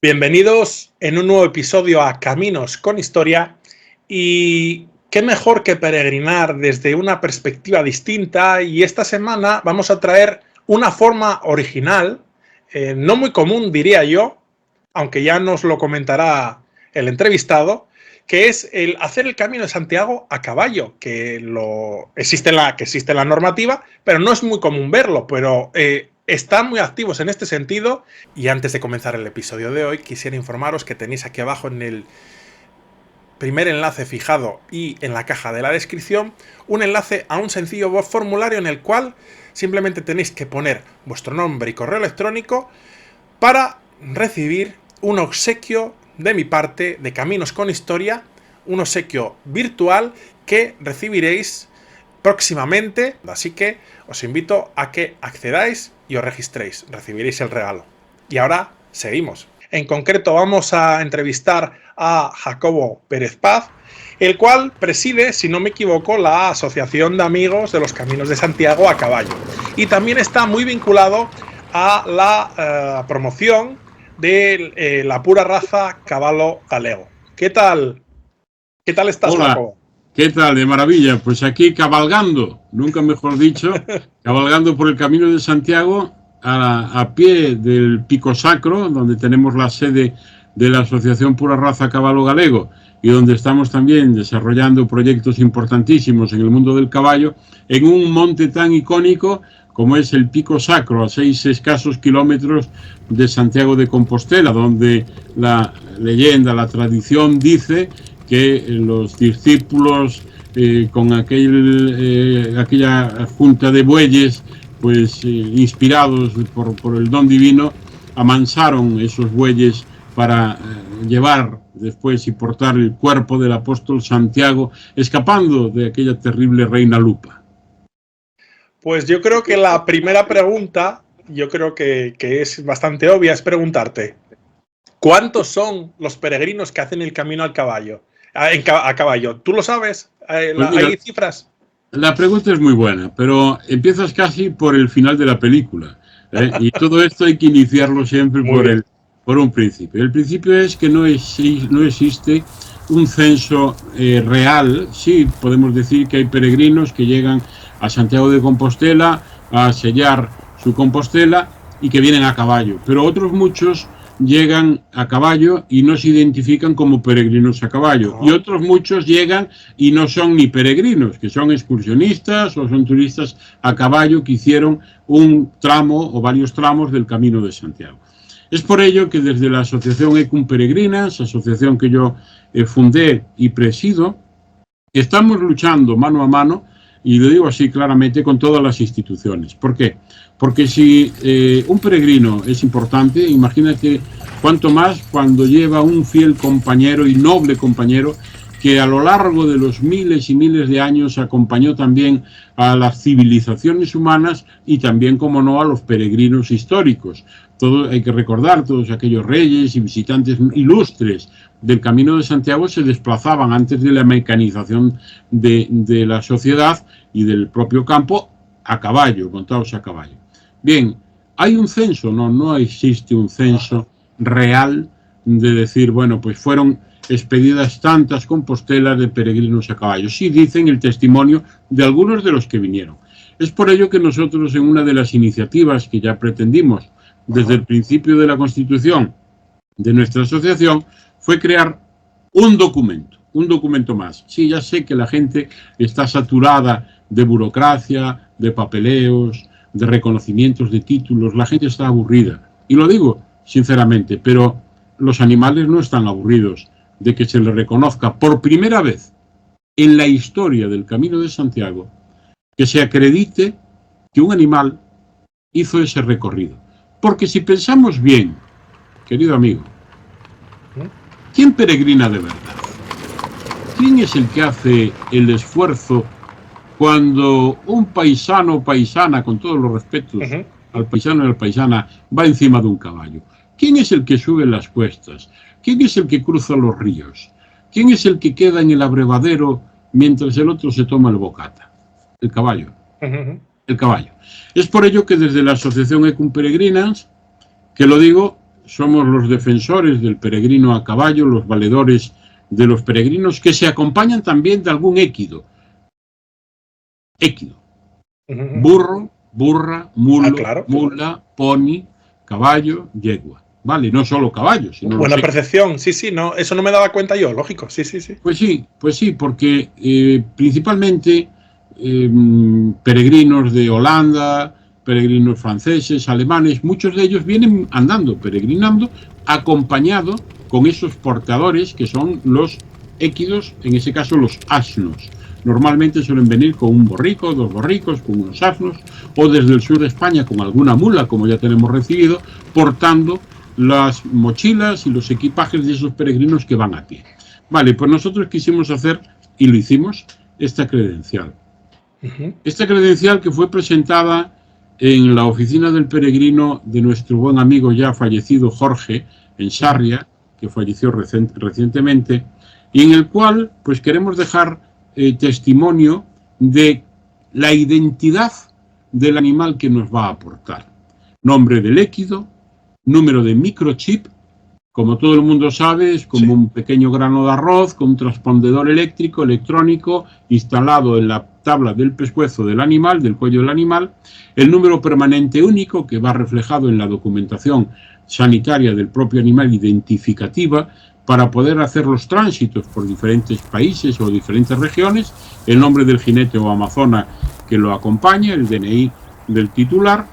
Bienvenidos en un nuevo episodio a Caminos con Historia, y qué mejor que peregrinar desde una perspectiva distinta, y esta semana vamos a traer una forma original, no muy común diría yo, aunque ya nos lo comentará el entrevistado, que es el hacer el Camino de Santiago a caballo, que existe la normativa, pero no es muy común verlo, pero están muy activos en este sentido. Y antes de comenzar el episodio de hoy, quisiera informaros que tenéis aquí abajo en el primer enlace fijado y en la caja de la descripción un enlace a un sencillo formulario en el cual simplemente tenéis que poner vuestro nombre y correo electrónico para recibir un obsequio de mi parte de Caminos con Historia, un obsequio virtual que recibiréis próximamente, así que os invito a que accedáis y os registréis, recibiréis el regalo. Y ahora seguimos. En concreto vamos a entrevistar a Jacobo Pérez Paz, el cual preside, si no me equivoco, la Asociación de Amigos de los Caminos de Santiago a Caballo, y también está muy vinculado a la promoción de la pura raza caballo galego. ¿Qué tal estás, Hola, Jacobo? ¿qué tal? De maravilla. Pues aquí cabalgando, nunca mejor dicho, cabalgando por el Camino de Santiago a pie del Pico Sacro, donde tenemos la sede de la Asociación Pura Raza Caballo Galego y donde estamos también desarrollando proyectos importantísimos en el mundo del caballo, en un monte tan icónico como es el Pico Sacro, a 6 escasos kilómetros de Santiago de Compostela, donde la leyenda, la tradición dice que los discípulos con aquella junta de bueyes, pues inspirados por el don divino, amansaron esos bueyes para llevar después y portar el cuerpo del apóstol Santiago, escapando de aquella terrible reina Lupa. Pues yo creo que la primera pregunta, yo creo que es bastante obvia, es preguntarte, ¿cuántos son los peregrinos que hacen el camino al caballo? A caballo. ¿Tú lo sabes? Pues mira, ¿Hay cifras? la pregunta es muy buena, pero empiezas casi por el final de la película, y todo esto hay que iniciarlo siempre por un principio. El principio es que no existe un censo real. Sí, podemos decir que hay peregrinos que llegan a Santiago de Compostela a sellar su Compostela y que vienen a caballo, pero otros muchos llegan a caballo y no se identifican como peregrinos a caballo, y otros muchos llegan y no son ni peregrinos, que son excursionistas o son turistas a caballo que hicieron un tramo o varios tramos del Camino de Santiago. Es por ello que desde la Asociación Ecum Peregrinas, asociación que yo fundé y presido, estamos luchando mano a mano, y lo digo así claramente, con todas las instituciones. ¿Por qué? Porque si un peregrino es importante, imagínate cuánto más cuando lleva un fiel compañero y noble compañero que a lo largo de los miles y miles de años acompañó también a las civilizaciones humanas y también, como no, a los peregrinos históricos. Hay que recordar, todos aquellos reyes y visitantes ilustres del Camino de Santiago se desplazaban antes de la mecanización de la sociedad y del propio campo a caballo, montados a caballo. Bien, ¿hay un censo? No existe un censo real de decir, bueno, pues fueron expedidas tantas compostelas de peregrinos a caballo. Sí dicen el testimonio de algunos de los que vinieron. Es por ello que nosotros, en una de las iniciativas que ya pretendimos desde el principio de la constitución de nuestra asociación, fue crear un documento más. Sí, ya sé que la gente está saturada de burocracia, de papeleos, de reconocimientos de títulos, la gente está aburrida, y lo digo sinceramente, pero los animales no están aburridos de que se les reconozca por primera vez en la historia del Camino de Santiago, que se acredite que un animal hizo ese recorrido. Porque si pensamos bien, querido amigo, ¿quién peregrina de verdad? ¿Quién es el que hace el esfuerzo cuando un paisano o paisana, con todos los respetos al paisano y a la paisana, va encima de un caballo? ¿Quién es el que sube las cuestas? ¿Quién es el que cruza los ríos? ¿Quién es el que queda en el abrevadero mientras el otro se toma el bocata? El caballo. El caballo. Es por ello que desde la Asociación Ecum Peregrinas, que lo digo, somos los defensores del peregrino a caballo, los valedores de los peregrinos, que se acompañan también de algún équido. Équido. Burro, burra, mulo, claro. mula, pony, caballo, yegua. Vale, no solo caballos, sino buena percepción, sí, no, eso no me daba cuenta yo, lógico, sí. Pues sí, porque principalmente peregrinos de Holanda, peregrinos franceses, alemanes, muchos de ellos vienen andando, peregrinando, acompañado con esos portadores que son los équidos, en ese caso los asnos. Normalmente suelen venir con un borrico, 2 borricos, con unos asnos, o desde el sur de España con alguna mula, como ya tenemos recibido, portando las mochilas y los equipajes de esos peregrinos que van a pie. Vale, pues nosotros quisimos hacer, y lo hicimos, esta credencial. Esta credencial que fue presentada en la oficina del peregrino de nuestro buen amigo ya fallecido Jorge, en Sarria, que falleció recientemente, y en el cual pues queremos dejar testimonio de la identidad del animal que nos va a aportar. Nombre del équido, número de microchip, como todo el mundo sabe, es como un pequeño grano de arroz con un transpondedor electrónico instalado en la tabla del pescuezo del animal, del cuello del animal, el número permanente único que va reflejado en la documentación sanitaria del propio animal identificativa para poder hacer los tránsitos por diferentes países o diferentes regiones, el nombre del jinete o amazona que lo acompaña, el DNI del titular,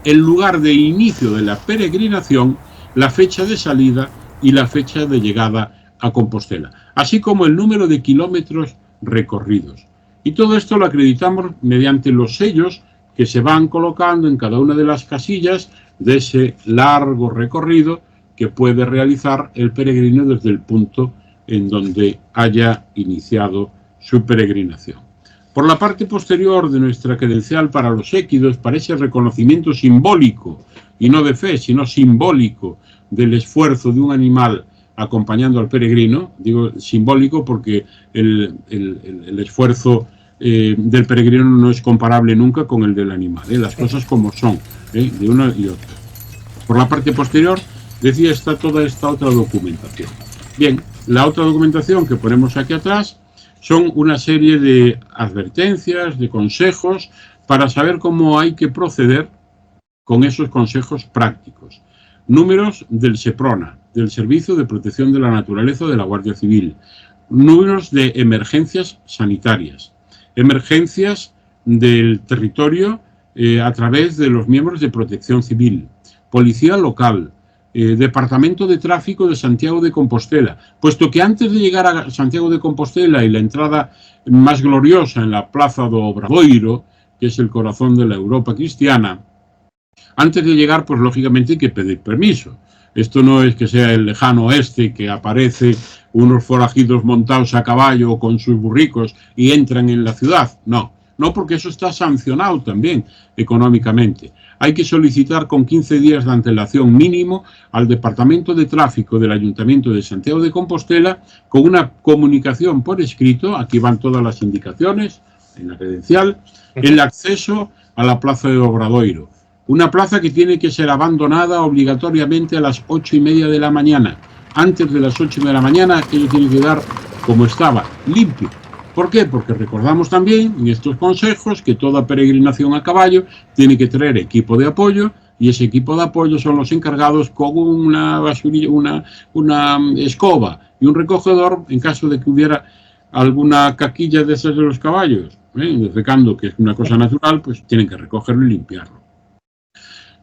el lugar de inicio de la peregrinación, la fecha de salida y la fecha de llegada a Compostela, así como el número de kilómetros recorridos. Y todo esto lo acreditamos mediante los sellos que se van colocando en cada una de las casillas de ese largo recorrido que puede realizar el peregrino desde el punto en donde haya iniciado su peregrinación. Por la parte posterior de nuestra credencial para los équidos, para ese reconocimiento simbólico, y no de fe, sino simbólico, del esfuerzo de un animal acompañando al peregrino, digo simbólico porque el esfuerzo del peregrino no es comparable nunca con el del animal, las cosas como son, de una y otra. Por la parte posterior, decía, está toda esta otra documentación. Bien, la otra documentación que ponemos aquí atrás son una serie de advertencias, de consejos, para saber cómo hay que proceder con esos consejos prácticos. Números del SEPRONA, del Servicio de Protección de la Naturaleza de la Guardia Civil. Números de emergencias sanitarias. Emergencias del territorio a través de los miembros de Protección Civil. Policía local. Departamento de Tráfico de Santiago de Compostela, puesto que antes de llegar a Santiago de Compostela y la entrada más gloriosa en la Plaza do Obradoiro, que es el corazón de la Europa cristiana, antes de llegar, pues lógicamente hay que pedir permiso. Esto no es que sea el lejano oeste, que aparece unos forajidos montados a caballo con sus burricos y entran en la ciudad. No, porque eso está sancionado también económicamente. Hay que solicitar con 15 días de antelación mínimo al Departamento de Tráfico del Ayuntamiento de Santiago de Compostela con una comunicación por escrito, aquí van todas las indicaciones en la credencial, el acceso a la Plaza de Obradoiro. Una plaza que tiene que ser abandonada obligatoriamente a las 8:30 de la mañana. Antes de las 8 de la mañana aquello tiene que dar como estaba, limpio. ¿Por qué? Porque recordamos también en estos consejos que toda peregrinación a caballo tiene que traer equipo de apoyo, y ese equipo de apoyo son los encargados con una basurilla, una escoba y un recogedor en caso de que hubiera alguna caquilla de esas de los caballos, defecando, que es una cosa natural, pues tienen que recogerlo y limpiarlo.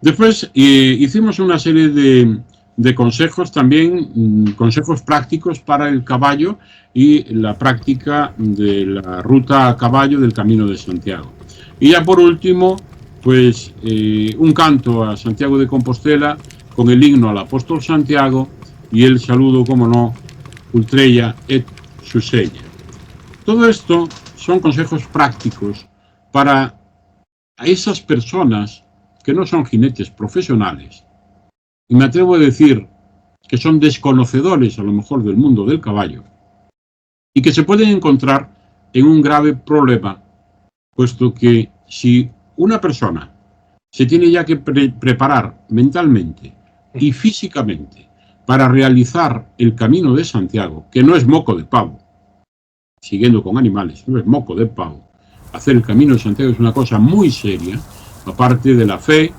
Después hicimos una serie de consejos también, consejos prácticos para el caballo y la práctica de la ruta a caballo del Camino de Santiago. Y ya por último, pues un canto a Santiago de Compostela con el himno al apóstol Santiago y el saludo, como no, Ultreia et Susella. Todo esto son consejos prácticos para esas personas que no son jinetes profesionales, y me atrevo a decir que son desconocedores a lo mejor del mundo del caballo, y que se pueden encontrar en un grave problema, puesto que si una persona se tiene ya que preparar mentalmente y físicamente para realizar el Camino de Santiago, que no es moco de pavo, siguiendo con animales, no es moco de pavo, hacer el Camino de Santiago es una cosa muy seria, aparte de la fe,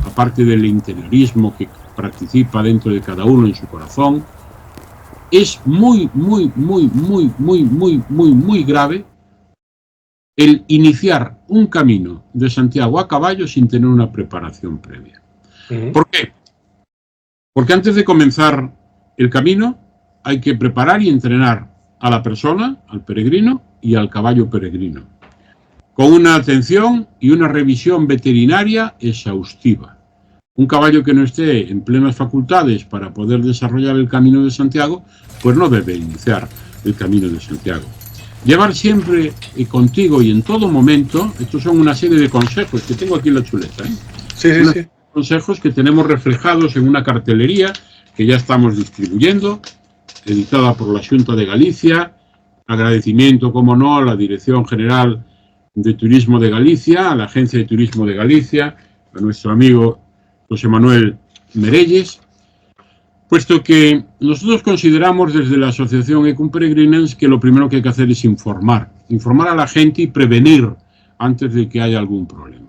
aparte del interiorismo que participa dentro de cada uno en su corazón. Es muy grave el iniciar un camino de Santiago a caballo sin tener una preparación previa. ¿Por qué? Porque antes de comenzar el camino hay que preparar y entrenar a la persona, al peregrino y al caballo peregrino, con una atención y una revisión veterinaria exhaustiva. Un caballo que no esté en plenas facultades para poder desarrollar el Camino de Santiago, pues no debe iniciar el Camino de Santiago. Llevar siempre contigo y en todo momento, estos son una serie de consejos que tengo aquí en la chuleta, Sí. Consejos que tenemos reflejados en una cartelería que ya estamos distribuyendo, editada por la Xunta de Galicia. Agradecimiento, como no, a la Dirección General de Turismo de Galicia, a la Agencia de Turismo de Galicia, a nuestro amigo José Manuel Merelles, puesto que nosotros consideramos desde la Asociación Ecum Peregrinens que lo primero que hay que hacer es informar a la gente y prevenir antes de que haya algún problema.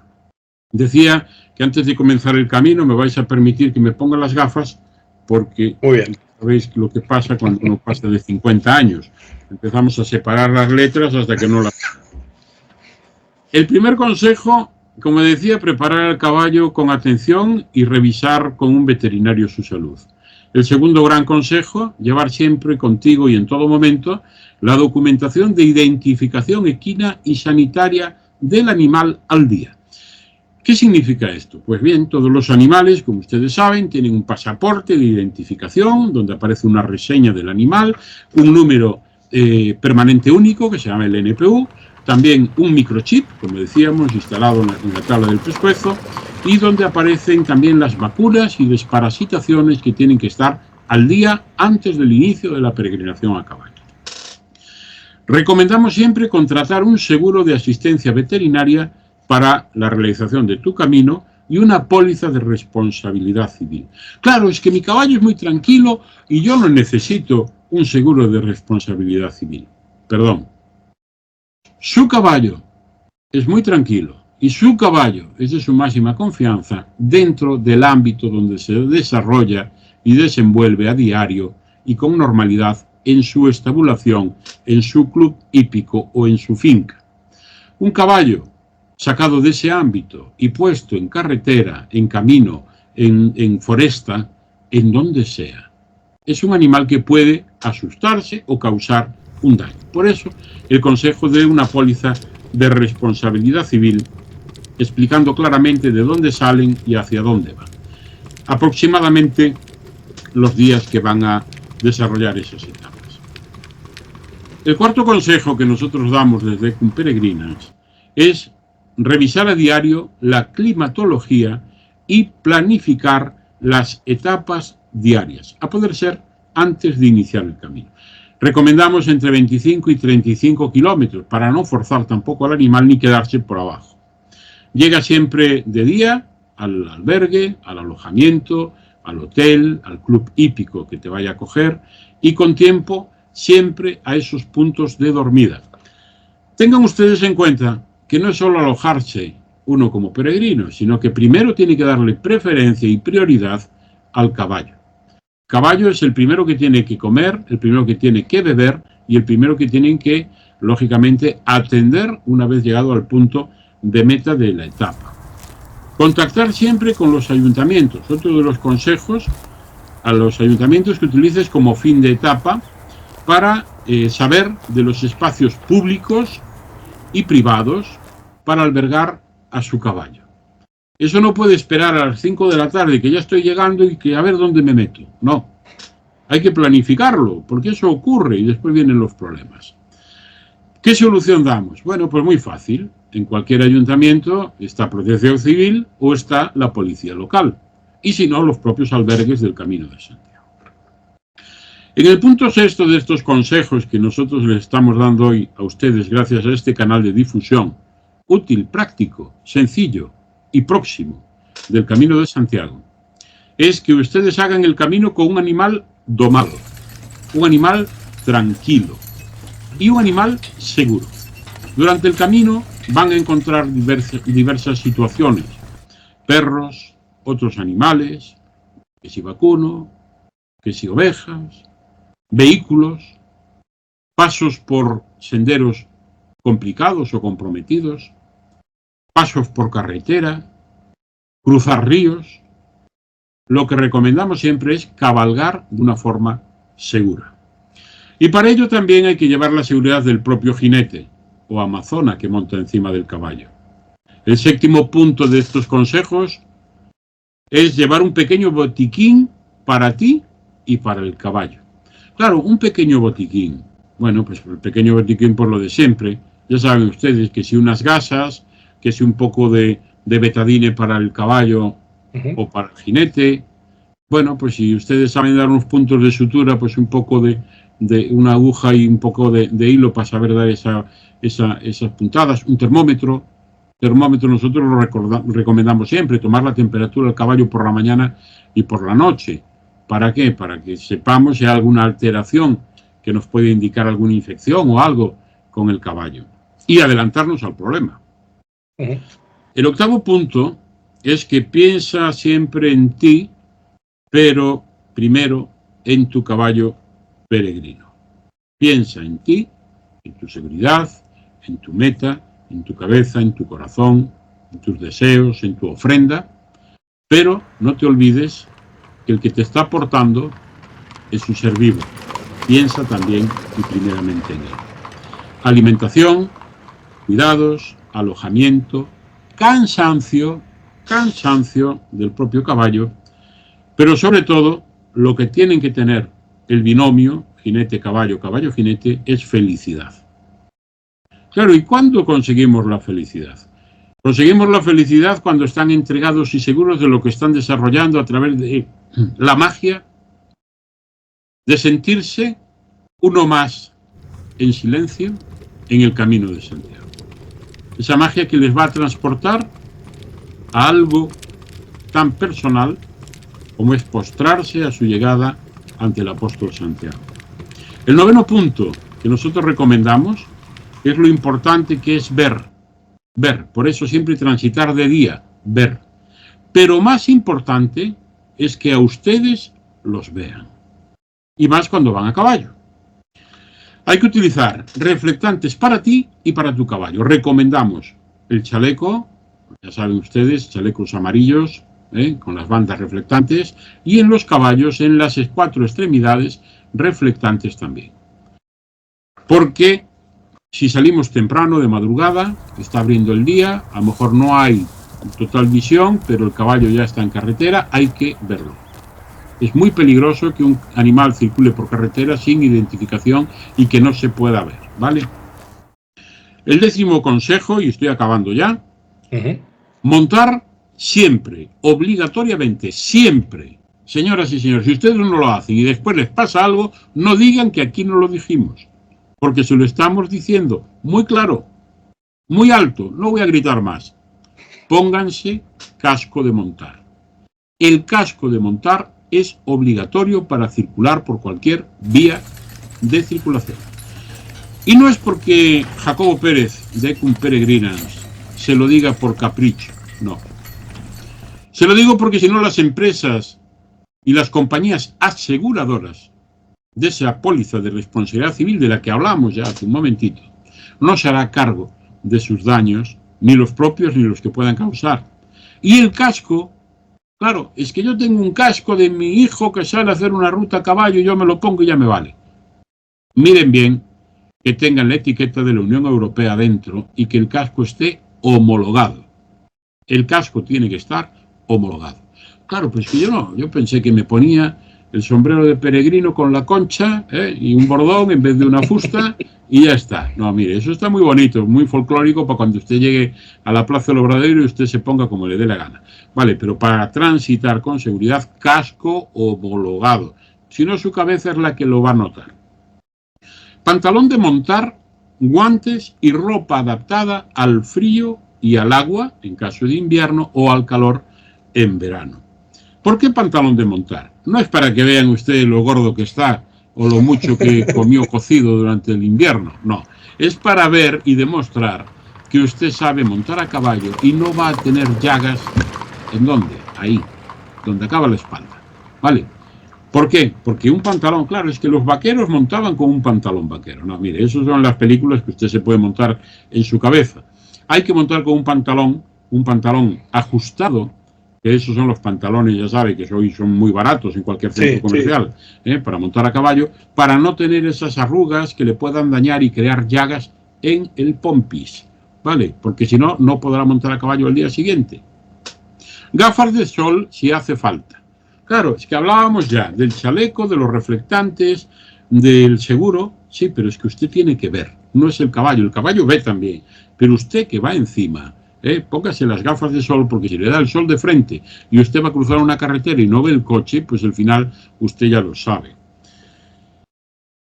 Decía que antes de comenzar el camino me vais a permitir que me ponga las gafas porque sabéis lo que pasa cuando uno pasa de 50 años. Empezamos a separar las letras hasta que no las... El primer consejo, como decía, preparar al caballo con atención y revisar con un veterinario su salud. El segundo gran consejo, llevar siempre contigo y en todo momento la documentación de identificación equina y sanitaria del animal al día. ¿Qué significa esto? Pues bien, todos los animales, como ustedes saben, tienen un pasaporte de identificación donde aparece una reseña del animal, un número permanente único que se llama el NPU, también un microchip, como decíamos, instalado en la tabla del pescuezo, y donde aparecen también las vacunas y desparasitaciones que tienen que estar al día antes del inicio de la peregrinación a caballo. Recomendamos siempre contratar un seguro de asistencia veterinaria para la realización de tu camino y una póliza de responsabilidad civil. Claro, es que mi caballo es muy tranquilo y yo no necesito un seguro de responsabilidad civil. Perdón. Su caballo es muy tranquilo y su caballo es de su máxima confianza dentro del ámbito donde se desarrolla y desenvuelve a diario y con normalidad en su estabulación, en su club hípico o en su finca. Un caballo sacado de ese ámbito y puesto en carretera, en camino, en foresta, en donde sea, es un animal que puede asustarse o causar un daño. Por eso, el consejo de una póliza de responsabilidad civil, explicando claramente de dónde salen y hacia dónde van. Aproximadamente los días que van a desarrollar esas etapas. El cuarto consejo que nosotros damos desde Ecum Peregrinens es revisar a diario la climatología y planificar las etapas diarias, a poder ser antes de iniciar el camino. Recomendamos entre 25 y 35 kilómetros para no forzar tampoco al animal ni quedarse por abajo. Llega siempre de día al albergue, al alojamiento, al hotel, al club hípico que te vaya a coger y con tiempo siempre a esos puntos de dormida. Tengan ustedes en cuenta que no es solo alojarse uno como peregrino, sino que primero tiene que darle preferencia y prioridad al caballo. Caballo es el primero que tiene que comer, el primero que tiene que beber y el primero que tienen que, lógicamente, atender una vez llegado al punto de meta de la etapa. Contactar siempre con los ayuntamientos. Otro de los consejos a los ayuntamientos que utilices como fin de etapa para saber de los espacios públicos y privados para albergar a su caballo. Eso no puede esperar a las 5 de la tarde, que ya estoy llegando y que a ver dónde me meto. No. Hay que planificarlo, porque eso ocurre y después vienen los problemas. ¿Qué solución damos? Bueno, pues muy fácil. En cualquier ayuntamiento está Protección Civil o está la policía local. Y si no, los propios albergues del Camino de Santiago. En el punto sexto de estos consejos que nosotros les estamos dando hoy a ustedes gracias a este canal de difusión, útil, práctico, sencillo y próximo del Camino de Santiago, es que ustedes hagan el camino con un animal domado, un animal tranquilo y un animal seguro. Durante el camino van a encontrar diversas situaciones, perros, otros animales, que si vacuno, que si ovejas, vehículos, pasos por senderos complicados o comprometidos, pasos por carretera, cruzar ríos. Lo que recomendamos siempre es cabalgar de una forma segura. Y para ello también hay que llevar la seguridad del propio jinete o amazona que monta encima del caballo. El séptimo punto de estos consejos es llevar un pequeño botiquín para ti y para el caballo. Claro, un pequeño botiquín. Bueno, pues el pequeño botiquín por lo de siempre. Ya saben ustedes que si unas gasas, que si un poco de betadine para el caballo o para el jinete. Bueno, pues si ustedes saben dar unos puntos de sutura, pues un poco de una aguja y un poco de hilo para saber dar esas puntadas. Un termómetro. Termómetro nosotros lo recomendamos siempre, tomar la temperatura del caballo por la mañana y por la noche. ¿Para qué? Para que sepamos si hay alguna alteración que nos puede indicar alguna infección o algo con el caballo. Y adelantarnos al problema. El octavo punto es que piensa siempre en ti, pero primero en tu caballo peregrino. Piensa en ti, en tu seguridad, en tu meta, en tu cabeza, en tu corazón, en tus deseos, en tu ofrenda, pero no te olvides que el que te está aportando es un ser vivo. Piensa también y primeramente en él. Alimentación, cuidados, alojamiento, cansancio del propio caballo, pero sobre todo lo que tienen que tener el binomio jinete-caballo, caballo-jinete es felicidad. Claro, ¿y cuándo conseguimos la felicidad? Conseguimos la felicidad cuando están entregados y seguros de lo que están desarrollando a través de la magia de sentirse uno más en silencio en el camino de Santiago. Esa magia que les va a transportar a algo tan personal como es postrarse a su llegada ante el apóstol Santiago. El noveno punto que nosotros recomendamos es lo importante que es ver. Por eso siempre transitar de día, ver. Pero más importante es que a ustedes los vean. Y más cuando van a caballo. Hay que utilizar reflectantes para ti y para tu caballo. Recomendamos el chaleco, ya saben ustedes, chalecos amarillos, con las bandas reflectantes, y en los caballos, en las 4 extremidades, reflectantes también. Porque si salimos temprano, de madrugada, está abriendo el día, a lo mejor no hay total visión, pero el caballo ya está en carretera, hay que verlo. Es muy peligroso que un animal circule por carretera sin identificación y que no se pueda ver, ¿vale? El 10º consejo, y estoy acabando ya, montar siempre, obligatoriamente, siempre. Señoras y señores, si ustedes no lo hacen y después les pasa algo, no digan que aquí no lo dijimos, porque se lo estamos diciendo muy claro, muy alto, no voy a gritar más. Pónganse casco de montar. El casco de montar es obligatorio para circular por cualquier vía de circulación. Y no es porque Jacobo Pérez de Ecum Peregrinans se lo diga por capricho, no. Se lo digo porque si no las empresas y las compañías aseguradoras de esa póliza de responsabilidad civil de la que hablamos ya hace un momentito, no se hará cargo de sus daños, ni los propios ni los que puedan causar. Y el casco, claro, es que yo tengo un casco de mi hijo que sale a hacer una ruta a caballo y yo me lo pongo y ya me vale. Miren bien que tengan la etiqueta de la Unión Europea dentro y que el casco esté homologado. El casco tiene que estar homologado. Claro, pues que yo pensé que me ponía el sombrero de peregrino con la concha y un bordón en vez de una fusta y ya está. No, mire, eso está muy bonito, muy folclórico para cuando usted llegue a la Plaza del Obradero y usted se ponga como le dé la gana. Vale, pero para transitar con seguridad, casco homologado. Si no, su cabeza es la que lo va a notar. Pantalón de montar, guantes y ropa adaptada al frío y al agua, en caso de invierno, o al calor en verano. ¿Por qué pantalón de montar? No es para que vean ustedes lo gordo que está o lo mucho que comió cocido durante el invierno, no. Es para ver y demostrar que usted sabe montar a caballo y no va a tener llagas. ¿En dónde? Ahí, donde acaba la espalda, ¿vale? ¿Por qué? Porque un pantalón, claro, es que los vaqueros montaban con un pantalón vaquero. No, mire, esas son las películas que usted se puede montar en su cabeza. Hay que montar con un pantalón ajustado, que esos son los pantalones, ya sabe, que hoy son muy baratos en cualquier centro comercial, para montar a caballo, para no tener esas arrugas que le puedan dañar y crear llagas en el pompis, ¿vale? Porque si no, no podrá montar a caballo al día siguiente. Gafas de sol si hace falta. Claro, es que hablábamos ya del chaleco, de los reflectantes, del seguro. Sí, pero es que usted tiene que ver. No es el caballo ve también. Pero usted que va encima, póngase las gafas de sol, porque si le da el sol de frente y usted va a cruzar una carretera y no ve el coche, pues al final usted ya lo sabe.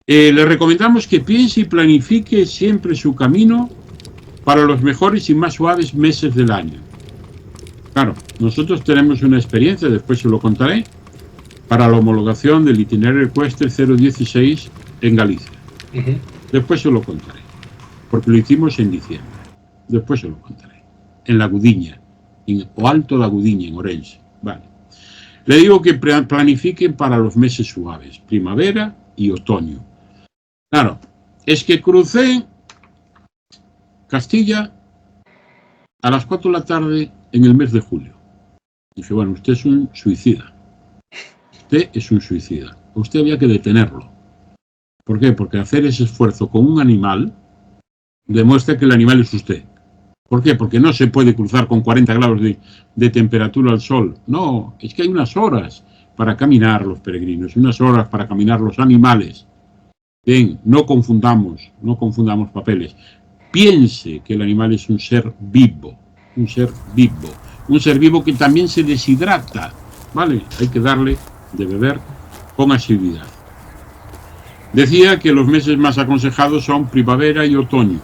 Le recomendamos que piense y planifique siempre su camino para los mejores y más suaves meses del año. Claro, nosotros tenemos una experiencia, después se lo contaré, para la homologación del itinerario ecuestre 016 en Galicia. Después se lo contaré, porque lo hicimos en diciembre. Después se lo contaré. En La Gudiña, o Alto da Gudiña, en Orense. Vale. Le digo que planifiquen para los meses suaves, primavera y otoño. Claro, es que crucé Castilla a las 4 de la tarde en el mes de julio. Dije, bueno, usted es un suicida. Usted es un suicida. Usted había que detenerlo. ¿Por qué? Porque hacer ese esfuerzo con un animal demuestra que el animal es usted. ¿Por qué? Porque no se puede cruzar con 40 grados de temperatura al sol. No, es que hay unas horas para caminar los peregrinos, unas horas para caminar los animales. Bien, no confundamos papeles. Piense que el animal es un ser vivo, un ser vivo que también se deshidrata, ¿vale? Hay que darle de beber con asiduidad. Decía que los meses más aconsejados son primavera y otoño.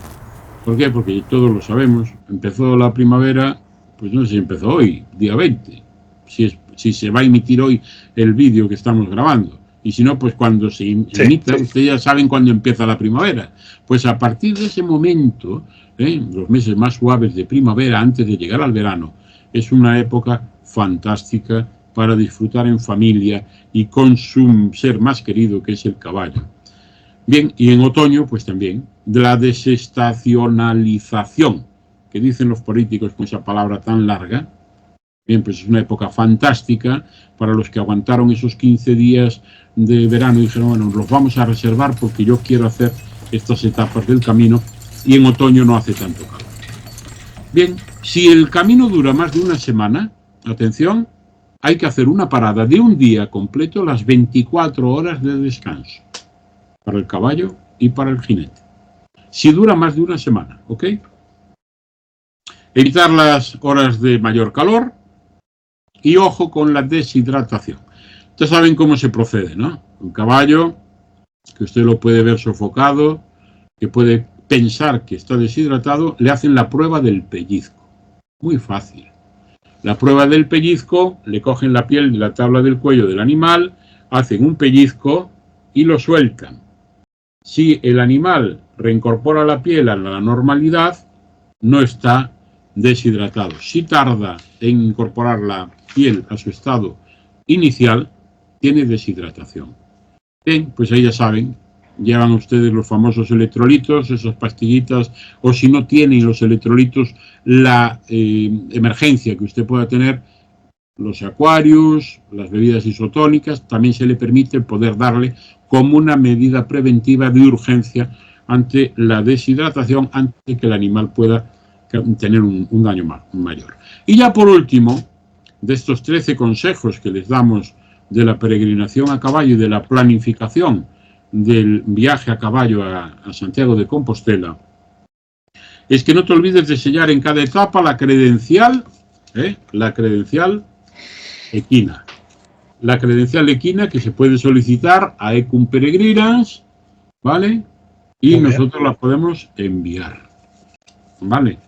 ¿Por qué? Porque todos lo sabemos, empezó la primavera, pues no sé si empezó hoy, día 20, si se va a emitir hoy el vídeo que estamos grabando. Y si no, pues cuando se emita, ustedes ya saben cuándo empieza la primavera. Pues a partir de ese momento, los meses más suaves de primavera, antes de llegar al verano, es una época fantástica para disfrutar en familia y con su ser más querido, que es el caballo. Bien, y en otoño, pues también, de la desestacionalización, que dicen los políticos con esa palabra tan larga. Bien, pues es una época fantástica para los que aguantaron esos 15 días de verano y dijeron, bueno, los vamos a reservar porque yo quiero hacer estas etapas del camino y en otoño no hace tanto calor. Bien, si el camino dura más de una semana, atención, hay que hacer una parada de un día completo, las 24 horas de descanso, para el caballo y para el jinete. Si dura más de una semana, ¿ok? Evitar las horas de mayor calor y ojo con la deshidratación. Ustedes saben cómo se procede, ¿no? Un caballo que usted lo puede ver sofocado, que puede pensar que está deshidratado, le hacen la prueba del pellizco. Muy fácil. La prueba del pellizco, le cogen la piel de la tabla del cuello del animal, hacen un pellizco y lo sueltan. Si el animal reincorpora la piel a la normalidad, no está deshidratado. Si tarda en incorporar la piel a su estado inicial, tiene deshidratación. Bien, pues ahí ya saben, llevan ustedes los famosos electrolitos, esas pastillitas, o si no tienen los electrolitos, la emergencia que usted pueda tener, los Aquarius, las bebidas isotónicas, también se le permite poder darle como una medida preventiva de urgencia ante la deshidratación, antes que el animal pueda tener un daño mayor. Y ya por último, de estos 13 consejos que les damos de la peregrinación a caballo y de la planificación del viaje a caballo a Santiago de Compostela, es que no te olvides de sellar en cada etapa la credencial equina. La credencial equina que se puede solicitar a Equum Peregrinans, ¿vale? Y nosotros la podemos enviar, ¿vale?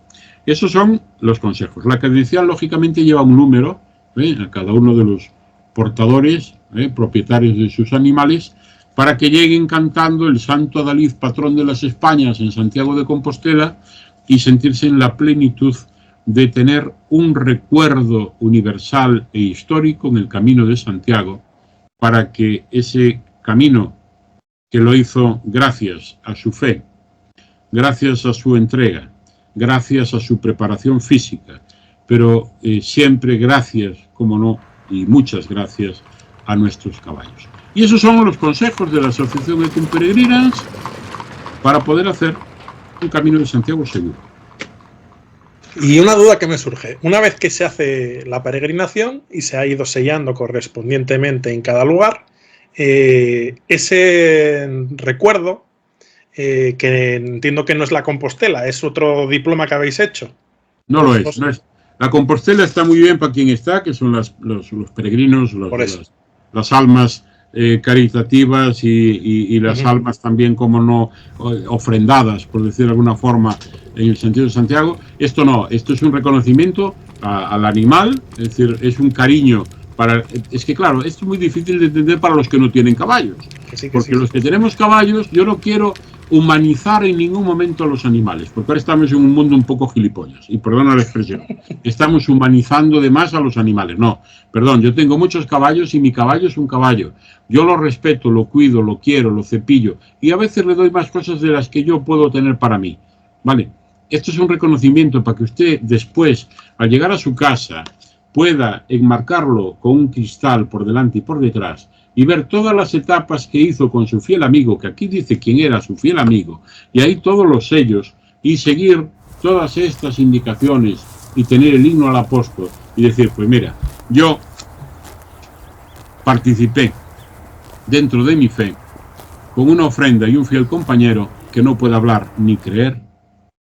Esos son los consejos. La credencial, lógicamente, lleva un número, a cada uno de los portadores, propietarios de sus animales, para que lleguen cantando el Santo Adalid, patrón de las Españas, en Santiago de Compostela, y sentirse en la plenitud de tener un recuerdo universal e histórico en el Camino de Santiago, para que ese camino que lo hizo gracias a su fe, gracias a su entrega, gracias a su preparación física, pero siempre gracias, como no, y muchas gracias a nuestros caballos. Y esos son los consejos de la Asociación Equum Peregrinans para poder hacer un Camino de Santiago seguro. Y una duda que me surge, una vez que se hace la peregrinación y se ha ido sellando correspondientemente en cada lugar, ese recuerdo, que entiendo que no es la Compostela, es otro diploma que habéis hecho. No lo es, no es. La Compostela está muy bien para quien está, que son los peregrinos, las almas caritativas y las almas también, como no, ofrendadas, por decir de alguna forma, en el sentido de Santiago. Esto no, esto es un reconocimiento al animal, es decir, es un cariño para... Es que claro, esto es muy difícil de entender para los que no tienen caballos, porque los que tenemos caballos, yo no quiero humanizar en ningún momento a los animales, porque ahora estamos en un mundo un poco gilipollas, y perdona la expresión, estamos humanizando de más a los animales. No, perdón, yo tengo muchos caballos y mi caballo es un caballo, yo lo respeto, lo cuido, lo quiero, lo cepillo, y a veces le doy más cosas de las que yo puedo tener para mí, ¿vale? Esto es un reconocimiento para que usted después, al llegar a su casa, pueda enmarcarlo con un cristal por delante y por detrás, y ver todas las etapas que hizo con su fiel amigo, que aquí dice quién era su fiel amigo, y ahí todos los sellos, y seguir todas estas indicaciones, y tener el himno al apóstol, y decir, pues mira, yo participé dentro de mi fe, con una ofrenda y un fiel compañero, que no puede hablar ni creer,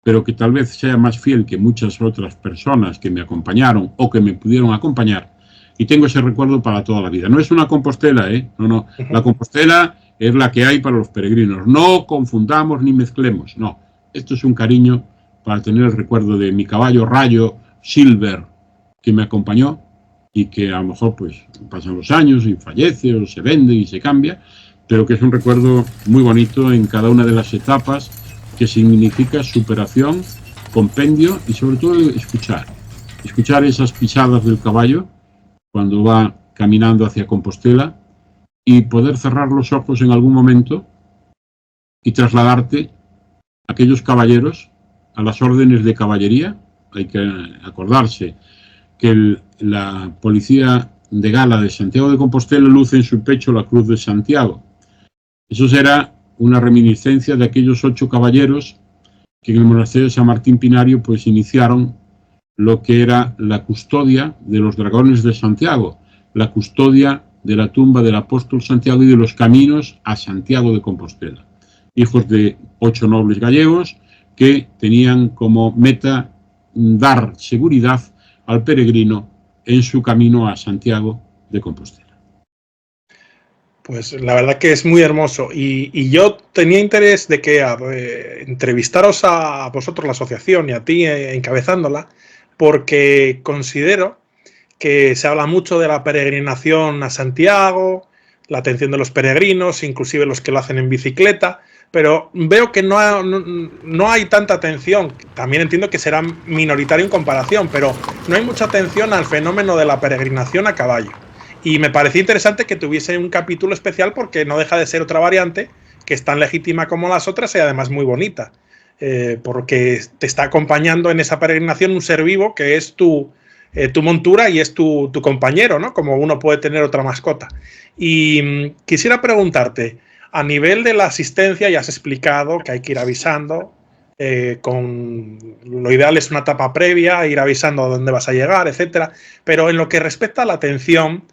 pero que tal vez sea más fiel que muchas otras personas que me acompañaron, o que me pudieron acompañar, y tengo ese recuerdo para toda la vida. No es una Compostela, no. La Compostela es la que hay para los peregrinos. No confundamos ni mezclemos, no. Esto es un cariño para tener el recuerdo de mi caballo Rayo Silver, que me acompañó y que a lo mejor pues pasan los años y fallece o se vende y se cambia, pero que es un recuerdo muy bonito en cada una de las etapas, que significa superación, compendio y sobre todo escuchar esas pisadas del caballo cuando va caminando hacia Compostela, y poder cerrar los ojos en algún momento y trasladarte a aquellos caballeros a las órdenes de caballería. Hay que acordarse que la policía de gala de Santiago de Compostela luce en su pecho la Cruz de Santiago. Eso será una reminiscencia de aquellos 8 caballeros que en el monasterio de San Martín Pinario pues iniciaron lo que era la custodia de los dragones de Santiago, la custodia de la tumba del apóstol Santiago y de los caminos a Santiago de Compostela. Hijos de 8 nobles gallegos que tenían como meta dar seguridad al peregrino en su camino a Santiago de Compostela. Pues la verdad que es muy hermoso, y yo tenía interés de que entrevistaros a vosotros, la asociación, y a ti encabezándola, porque considero que se habla mucho de la peregrinación a Santiago, la atención de los peregrinos, inclusive los que lo hacen en bicicleta, pero veo que no hay tanta atención. También entiendo que será minoritario en comparación, pero no hay mucha atención al fenómeno de la peregrinación a caballo. Y me parecía interesante que tuviese un capítulo especial, porque no deja de ser otra variante que es tan legítima como las otras y además muy bonita, porque te está acompañando en esa peregrinación un ser vivo que es tu montura y es tu compañero, ¿no? Como uno puede tener otra mascota. Y quisiera preguntarte, a nivel de la asistencia, ya has explicado que hay que ir avisando, lo ideal es una etapa previa, ir avisando a dónde vas a llegar, etcétera. Pero en lo que respecta a la atención,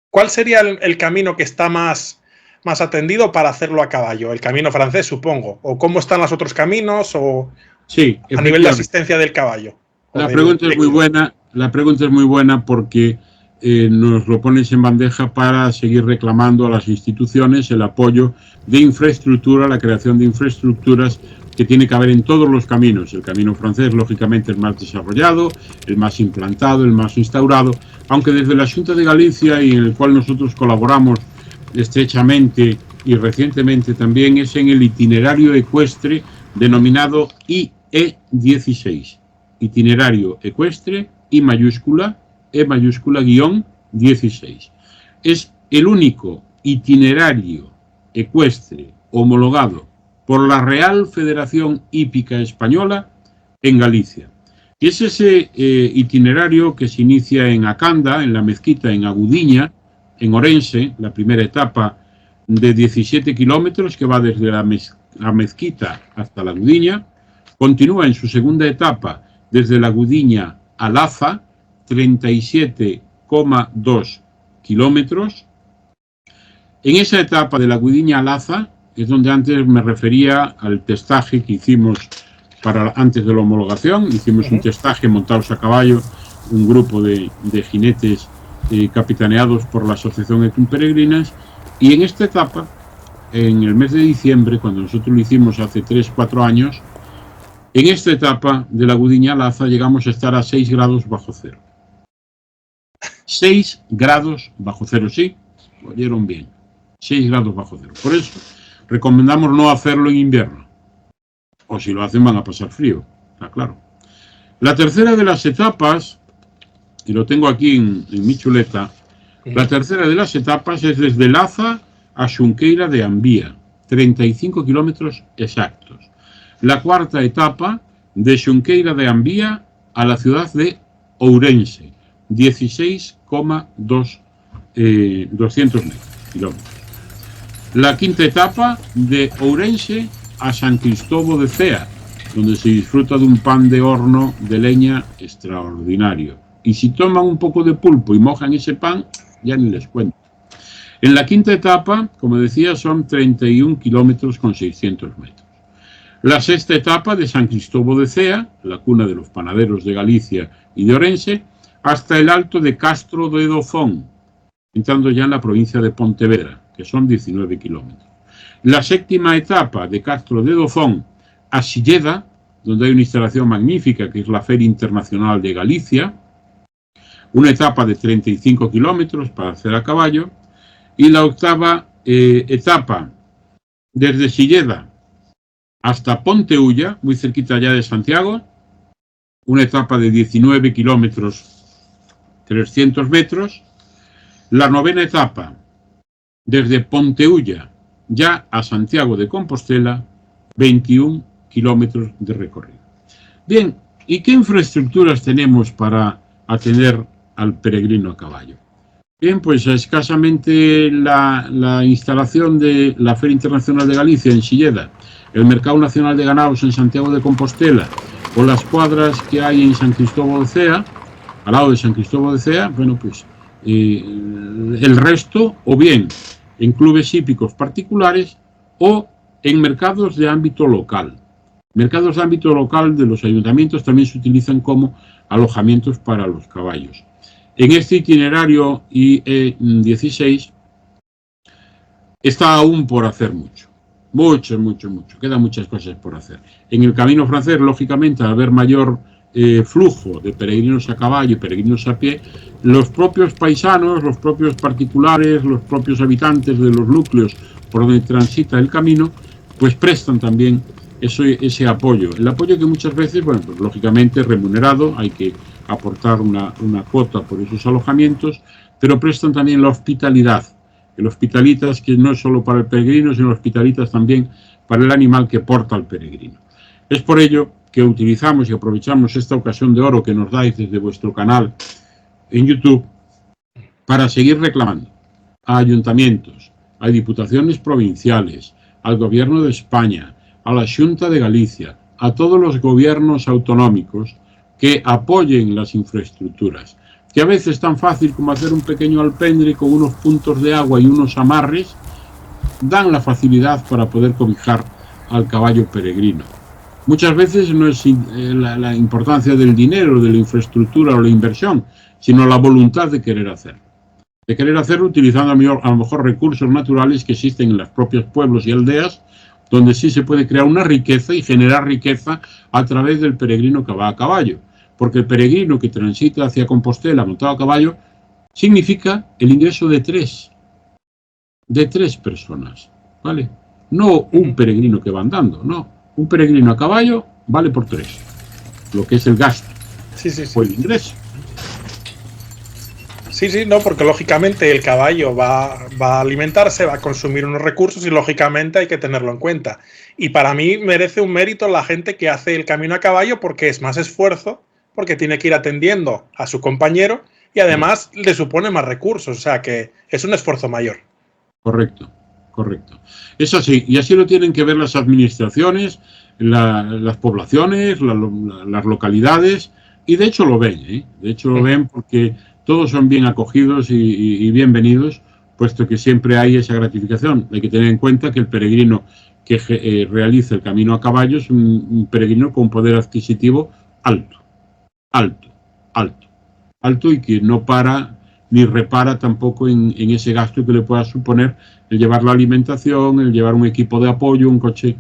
¿cuál sería el camino que está más atendido para hacerlo a caballo? El camino francés, supongo. ¿O cómo están los otros caminos? ¿O sí, a nivel de asistencia del caballo? La pregunta es muy buena porque nos lo pones en bandeja para seguir reclamando a las instituciones el apoyo de infraestructura, la creación de infraestructuras que tiene que haber en todos los caminos. El camino francés, lógicamente, el más desarrollado, el más implantado, el más instaurado, aunque desde la Xunta de Galicia, y en el cual nosotros colaboramos estrechamente y recientemente también, es en el itinerario ecuestre denominado IE16. Itinerario ecuestre, I mayúscula, E mayúscula, guión 16. Es el único itinerario ecuestre homologado por la Real Federación Hípica Española en Galicia. Y es ese itinerario que se inicia en Acanda, en la mezquita, en Agudiña, en Orense, la primera etapa de 17 kilómetros que va desde la mezquita hasta la Agudiña, continúa en su segunda etapa desde la Agudiña a Laza, 37,2 kilómetros. En esa etapa de la Agudiña a Laza es donde antes me refería al testaje que hicimos antes de la homologación. Hicimos un testaje montados a caballo, un grupo de jinetes capitaneados por la Asociación Etum Peregrinas, y en esta etapa, en el mes de diciembre, cuando nosotros lo hicimos hace 3-4 años, en esta etapa de la Agudiña a Laza llegamos a estar a 6 grados bajo cero. 6 grados bajo cero, sí, lo oyeron bien, 6 grados bajo cero. Por eso recomendamos no hacerlo en invierno, o si lo hacen van a pasar frío, está claro. La tercera de las etapas, y lo tengo aquí en mi chuleta, la tercera de las etapas es desde Laza a Xunqueira de Ambía, 35 kilómetros exactos. La cuarta etapa, de Xunqueira de Ambía a la ciudad de Ourense, 16,2 kilómetros. La quinta etapa, de Ourense a San Cristóbal de Cea, donde se disfruta de un pan de horno de leña extraordinario. Y si toman un poco de pulpo y mojan ese pan, ya ni les cuento. En la quinta etapa, como decía, son 31 kilómetros con 600 metros. La sexta etapa, de San Cristóbal de Cea, la cuna de los panaderos de Galicia y de Orense, hasta el alto de Castro de Dozón, entrando ya en la provincia de Pontevedra, que son 19 kilómetros. La séptima etapa, de Castro de Dozón a Silleda, donde hay una instalación magnífica, que es la Feria Internacional de Galicia, una etapa de 35 kilómetros para hacer a caballo, y la octava etapa, desde Silleda hasta Ponteulla, muy cerquita ya de Santiago, una etapa de 19 kilómetros 300 metros. La novena etapa, desde Ponteulla ya a Santiago de Compostela, 21 kilómetros de recorrido. Bien, ¿y qué infraestructuras tenemos para atender al peregrino a caballo? Bien, pues escasamente la instalación de la Feria Internacional de Galicia en Silleda, el Mercado Nacional de Ganados en Santiago de Compostela, o las cuadras que hay en San Cristóbal de Cea, al lado de San Cristóbal de Cea, bueno, pues el resto, o bien en clubes hípicos particulares o en mercados de ámbito local. Mercados de ámbito local de los ayuntamientos también se utilizan como alojamientos para los caballos. En este itinerario IE16 está aún por hacer mucho. Mucho. Quedan muchas cosas por hacer. En el camino francés, lógicamente, al haber mayor flujo de peregrinos a caballo y peregrinos a pie, los propios paisanos, los propios particulares, los propios habitantes de los núcleos por donde transita el camino, pues prestan también ese apoyo. El apoyo que muchas veces, bueno, pues lógicamente remunerado, hay que aportar una cuota por esos alojamientos, pero prestan también la hospitalidad. El hospitalitas que no es solo para el peregrino, sino hospitalitas también para el animal que porta al peregrino. Es por ello que utilizamos y aprovechamos esta ocasión de oro que nos dais desde vuestro canal en YouTube para seguir reclamando a ayuntamientos, a diputaciones provinciales, al Gobierno de España, a la Xunta de Galicia, a todos los gobiernos autonómicos que apoyen las infraestructuras, que a veces es tan fácil como hacer un pequeño alpendre con unos puntos de agua y unos amarres, dan la facilidad para poder cobijar al caballo peregrino. Muchas veces no es la importancia del dinero, de la infraestructura o la inversión, sino la voluntad de querer hacerlo. De querer hacerlo utilizando a lo mejor recursos naturales que existen en los propios pueblos y aldeas, donde sí se puede crear una riqueza y generar riqueza a través del peregrino que va a caballo. Porque el peregrino que transita hacia Compostela montado a caballo significa el ingreso de tres personas, ¿vale? No un peregrino que va andando, no. Un peregrino a caballo vale por 3, lo que es el gasto, o el ingreso. Sí, no, porque lógicamente el caballo va a alimentarse, va a consumir unos recursos y lógicamente hay que tenerlo en cuenta. Y para mí merece un mérito la gente que hace el camino a caballo porque es más esfuerzo, porque tiene que ir atendiendo a su compañero y además le supone más recursos, o sea que es un esfuerzo mayor. Correcto. Es así, y así lo tienen que ver las administraciones, las poblaciones, las localidades, y de hecho lo ven, ¿eh? De hecho lo ven porque todos son bien acogidos y bienvenidos, puesto que siempre hay esa gratificación. Hay que tener en cuenta que el peregrino que realiza el camino a caballo es un peregrino con poder adquisitivo alto, y que no para ni repara tampoco en ese gasto que le pueda suponer el llevar la alimentación, el llevar un equipo de apoyo, un coche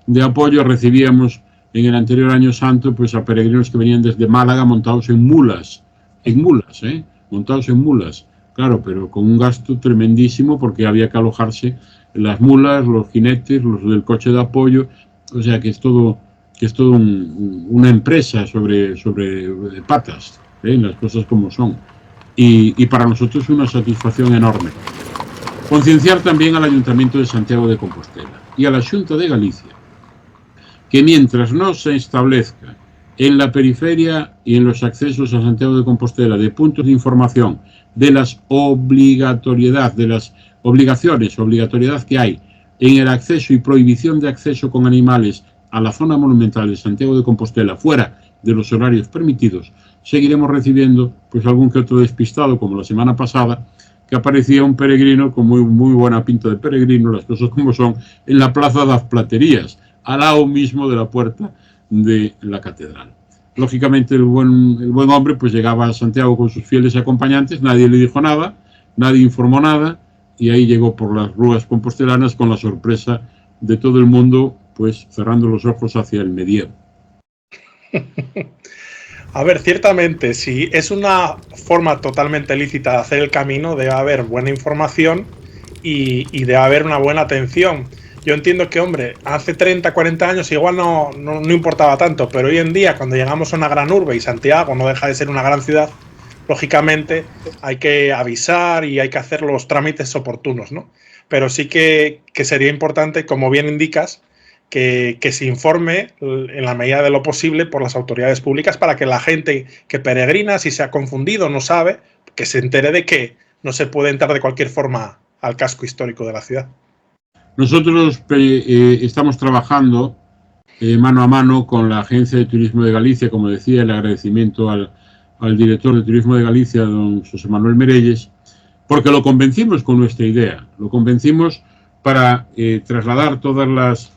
de apoyo. Recibíamos en el anterior año santo pues a peregrinos que venían desde Málaga montados en mulas, montados en mulas, claro, pero con un gasto tremendísimo porque había que alojarse en las mulas, los jinetes, los del coche de apoyo, o sea que es todo una empresa sobre patas, las cosas como son. Y para nosotros es una satisfacción enorme. Concienciar también al Ayuntamiento de Santiago de Compostela y a la Xunta de Galicia que mientras no se establezca en la periferia y en los accesos a Santiago de Compostela de puntos de información de las obligatoriedad que hay en el acceso y prohibición de acceso con animales a la zona monumental de Santiago de Compostela fuera de los horarios permitidos, seguiremos recibiendo pues algún que otro despistado, como la semana pasada, que aparecía un peregrino con muy buena pinta de peregrino, las cosas como son, en la Plaza de las Platerías, al lado mismo de la puerta de la catedral. Lógicamente el buen hombre pues llegaba a Santiago con sus fieles acompañantes, nadie le dijo nada, nadie informó nada, y ahí llegó por las ruas compostelanas con la sorpresa de todo el mundo, pues cerrando los ojos hacia el medievo. A ver, ciertamente, si es una forma totalmente lícita de hacer el camino, debe haber buena información y debe haber una buena atención. Yo entiendo que, hombre, hace 30, 40 años igual no importaba tanto, pero hoy en día, cuando llegamos a una gran urbe, y Santiago no deja de ser una gran ciudad, lógicamente hay que avisar y hay que hacer los trámites oportunos, ¿no? Pero sí que sería importante, como bien indicas, que se informe en la medida de lo posible por las autoridades públicas para que la gente que peregrina, si se ha confundido, no sabe, que se entere de que no se puede entrar de cualquier forma al casco histórico de la ciudad. Nosotros estamos trabajando mano a mano con la Agencia de Turismo de Galicia, como decía, el agradecimiento al director de Turismo de Galicia, don José Manuel Merelles, porque lo convencimos con nuestra idea, lo convencimos para trasladar todas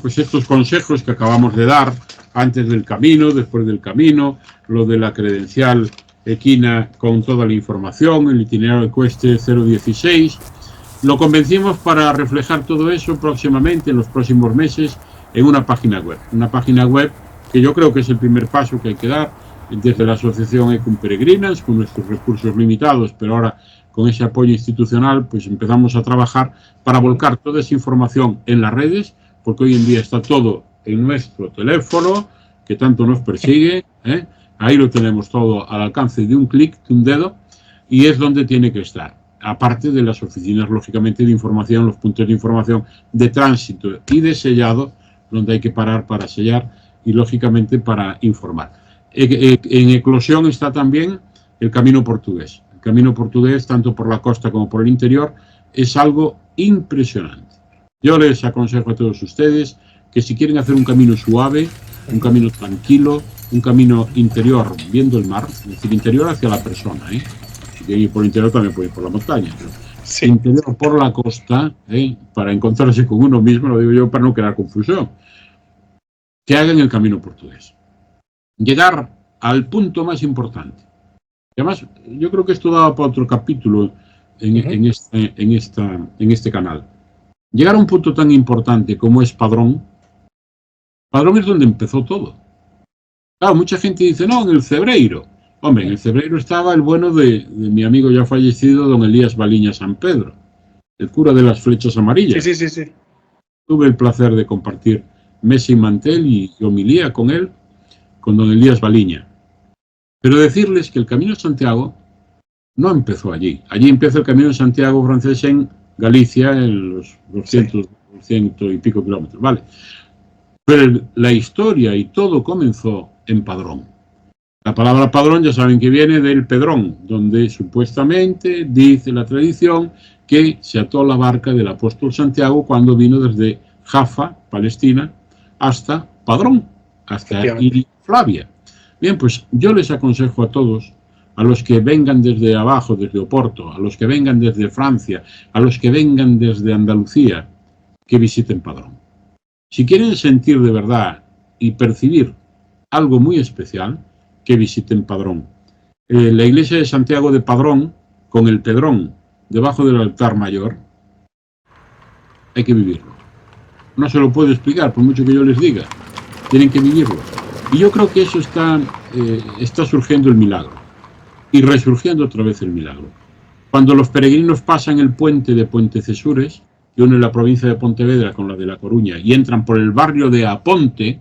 pues estos consejos que acabamos de dar antes del camino, después del camino, lo de la credencial equina con toda la información, el itinerario ecuestre 016. Lo convencimos para reflejar todo eso próximamente, en los próximos meses, en una página web que yo creo que es el primer paso que hay que dar desde la asociación Ecum Peregrinas, con nuestros recursos limitados, pero ahora con ese apoyo institucional pues empezamos a trabajar para volcar toda esa información en las redes, porque hoy en día está todo en nuestro teléfono, que tanto nos persigue, ahí lo tenemos todo al alcance de un clic, de un dedo, y es donde tiene que estar. Aparte de las oficinas, lógicamente, de información, los puntos de información de tránsito y de sellado, donde hay que parar para sellar y, lógicamente, para informar. En eclosión está también el Camino Portugués. El Camino Portugués, tanto por la costa como por el interior, es algo impresionante. Yo les aconsejo a todos ustedes que si quieren hacer un camino suave, un camino tranquilo, un camino interior viendo el mar, es decir, interior hacia la persona, si quieren ir por el interior también pueden ir por la montaña, pero sí. Interior por la costa, para encontrarse con uno mismo, lo digo yo para no crear confusión, que hagan el Camino Portugués. Llegar al punto más importante. Además, yo creo que esto daba para otro capítulo en este canal. llegar a un punto tan importante como es Padrón. Padrón es donde empezó todo. Claro, mucha gente dice, no, en el Cebreiro. Hombre, en el Cebreiro estaba el bueno de mi amigo ya fallecido, don Elías Baliña San Pedro, el cura de las flechas amarillas. Sí, sí, sí, sí. Tuve el placer de compartir mesa y mantel y homilía con él, con don Elías Baliña. Pero decirles que el Camino de Santiago no empezó allí. Allí empieza el Camino de Santiago francés en Galicia, en los 200, sí, 100 y pico kilómetros, ¿vale? Pero la historia y todo comenzó en Padrón. La palabra padrón ya saben que viene del Pedrón, donde supuestamente dice la tradición que se ató la barca del apóstol Santiago cuando vino desde Jaffa, Palestina, hasta Padrón, hasta Iria Flavia. Bien, pues yo les aconsejo a todos, a los que vengan desde abajo, desde Oporto, a los que vengan desde Francia, a los que vengan desde Andalucía, que visiten Padrón. Si quieren sentir de verdad y percibir algo muy especial, que visiten Padrón. La iglesia de Santiago de Padrón, con el Pedrón debajo del altar mayor, hay que vivirlo. No se lo puedo explicar, por mucho que yo les diga. Tienen que vivirlo. Y yo creo que eso está surgiendo el milagro. Y resurgiendo otra vez el milagro. Cuando los peregrinos pasan el puente de Puentecesures, que une la provincia de Pontevedra con la de La Coruña, y entran por el barrio de Aponte,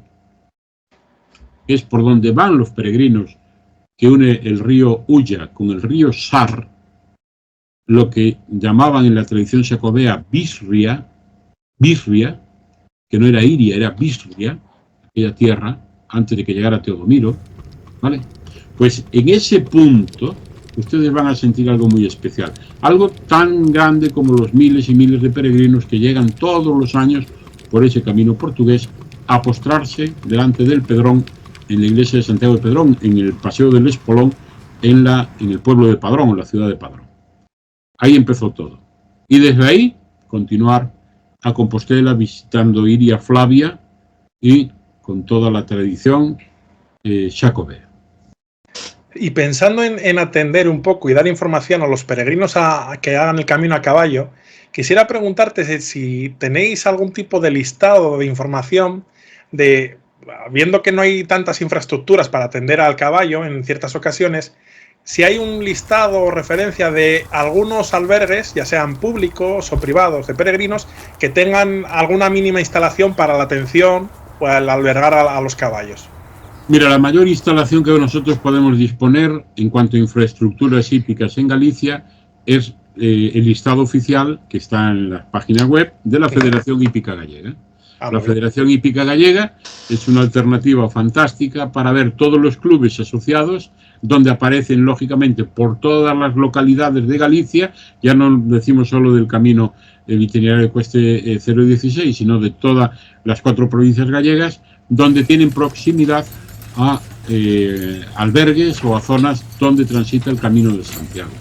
que es por donde van los peregrinos, que une el río Ulla con el río Sar, lo que llamaban en la tradición jacobea Bisria, que no era Iria, era Bisria, aquella tierra, antes de que llegara Teodomiro, ¿vale? Pues en ese punto ustedes van a sentir algo muy especial, algo tan grande como los miles y miles de peregrinos que llegan todos los años por ese camino portugués a postrarse delante del Pedrón, en la iglesia de Santiago de Pedrón, en el Paseo del Espolón, en el pueblo de Padrón, en la ciudad de Padrón. Ahí empezó todo. Y desde ahí, continuar a Compostela, visitando Iria Flavia y con toda la tradición jacobea. Y pensando en atender un poco y dar información a los peregrinos a que hagan el camino a caballo, quisiera preguntarte si tenéis algún tipo de listado de información viendo que no hay tantas infraestructuras para atender al caballo en ciertas ocasiones, si hay un listado o referencia de algunos albergues, ya sean públicos o privados, de peregrinos, que tengan alguna mínima instalación para la atención o el albergar a los caballos. Mira, la mayor instalación que nosotros podemos disponer en cuanto a infraestructuras hípicas en Galicia es el listado oficial que está en la página web de la Federación Hípica Gallega. La Federación Hípica Gallega es una alternativa fantástica para ver todos los clubes asociados, donde aparecen, lógicamente, por todas las localidades de Galicia, ya no decimos solo del camino veterinario de Cueste 016, sino de todas las 4 provincias gallegas, donde tienen proximidad a albergues o a zonas donde transita el Camino de Santiago.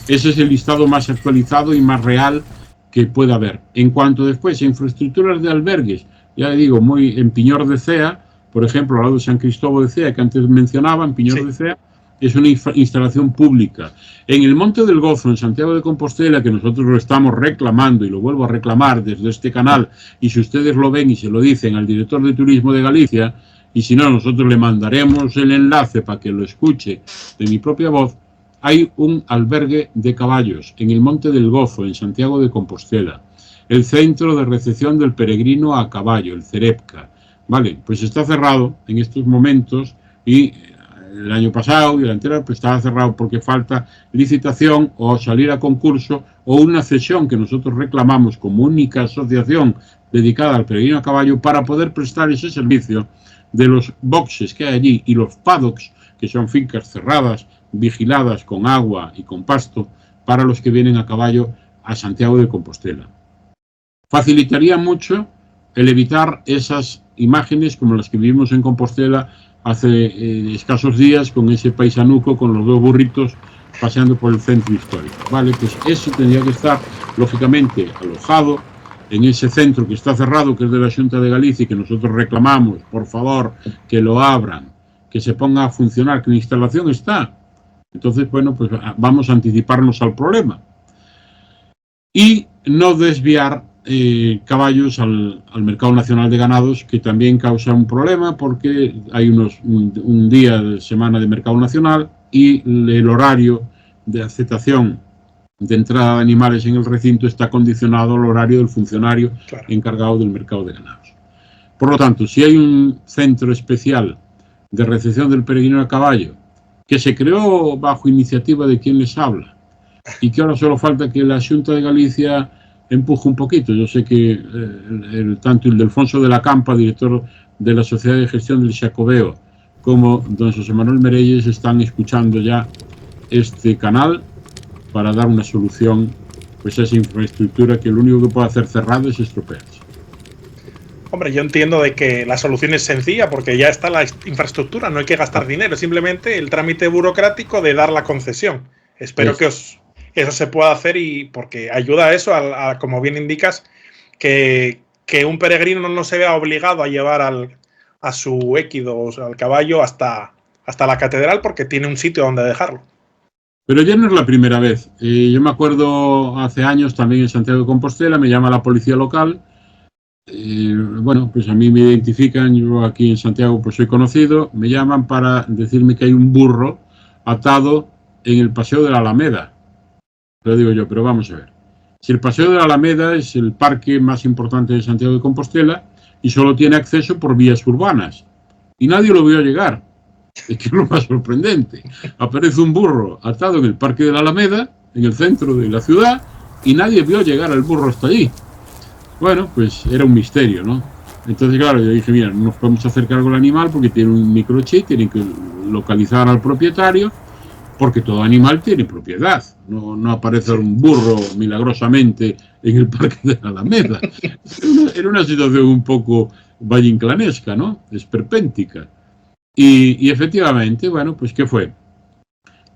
Ese es el listado más actualizado y más real que pueda haber. En cuanto después a infraestructuras de albergues, ya le digo, muy en Piñor de Cea, por ejemplo, al lado de San Cristóbal de Cea, que antes mencionaba, en Piñor de Cea, es una instalación pública. En el Monte del Gozo, en Santiago de Compostela, que nosotros lo estamos reclamando, y lo vuelvo a reclamar desde este canal, y si ustedes lo ven y se lo dicen al director de Turismo de Galicia, y si no, nosotros le mandaremos el enlace para que lo escuche de mi propia voz, hay un albergue de caballos en el Monte del Gozo, en Santiago de Compostela. El centro de recepción del peregrino a caballo, el CEREPCA. Vale, pues está cerrado en estos momentos y el año pasado y el anterior pues estaba cerrado porque falta licitación o salir a concurso o una cesión que nosotros reclamamos como única asociación dedicada al peregrino a caballo para poder prestar ese servicio de los boxes que hay allí y los paddocks, que son fincas cerradas, vigiladas con agua y con pasto para los que vienen a caballo a Santiago de Compostela. Facilitaría mucho el evitar esas imágenes como las que vivimos en Compostela hace escasos días con ese paisanuco con los 2 burritos paseando por el centro histórico. Vale, pues eso tendría que estar lógicamente alojado en ese centro que está cerrado, que es de la Xunta de Galicia y que nosotros reclamamos, por favor, que lo abran, que se ponga a funcionar, que la instalación está. Entonces, bueno, pues vamos a anticiparnos al problema. Y no desviar caballos al Mercado Nacional de Ganados, que también causa un problema porque hay un día de semana de Mercado Nacional y el horario de aceptación de entrada de animales en el recinto está condicionado al horario del funcionario encargado del mercado de ganados. Por lo tanto, si hay un centro especial de recepción del peregrino a caballo que se creó bajo iniciativa de quien les habla y que ahora solo falta que la Xunta de Galicia empuje un poquito. Yo sé que tanto el Ildefonso de la Campa, director de la Sociedad de Gestión del Xacobeo, como don José Manuel Merelles están escuchando ya este canal para dar una solución pues a esa infraestructura que lo único que puede hacer cerrado es estropearse. Hombre, yo entiendo de que la solución es sencilla porque ya está la infraestructura, no hay que gastar dinero, simplemente el trámite burocrático de dar la concesión. Espero que eso se pueda hacer y porque ayuda a eso, como bien indicas, que un peregrino no se vea obligado a llevar a su équido, o sea, al caballo, hasta la catedral porque tiene un sitio donde dejarlo. Pero ya no es la primera vez. Yo me acuerdo hace años también en Santiago de Compostela, me llama la policía local. Bueno, pues a mí me identifican, yo aquí en Santiago pues soy conocido, me llaman para decirme que hay un burro atado en el Paseo de la Alameda. Lo digo yo, pero vamos a ver. Si el Paseo de la Alameda es el parque más importante de Santiago de Compostela y solo tiene acceso por vías urbanas y nadie lo vio llegar. Es que es lo más sorprendente. Aparece un burro atado en el Parque de la Alameda, en el centro de la ciudad, y nadie vio llegar al burro hasta allí. Bueno, pues era un misterio, ¿no? Entonces, claro, yo dije, mira, no nos podemos hacer cargo del animal porque tiene un microchip, tienen que localizar al propietario, porque todo animal tiene propiedad. No aparece un burro milagrosamente en el Parque de la Alameda. Era una situación un poco vallinclanesca, ¿no? Esperpéntica. Y efectivamente, bueno, pues ¿qué fue?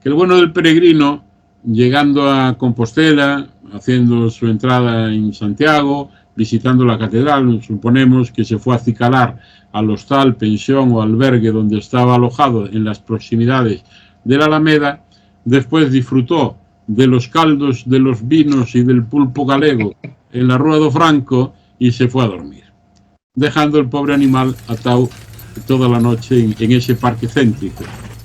Que el bueno del peregrino, llegando a Compostela, haciendo su entrada en Santiago, visitando la catedral, suponemos que se fue a acicalar al hostal, pensión o albergue donde estaba alojado en las proximidades de la Alameda, después disfrutó de los caldos, de los vinos y del pulpo galego en la Rúa do Franco y se fue a dormir, dejando el pobre animal atado toda la noche en ese parque céntrico.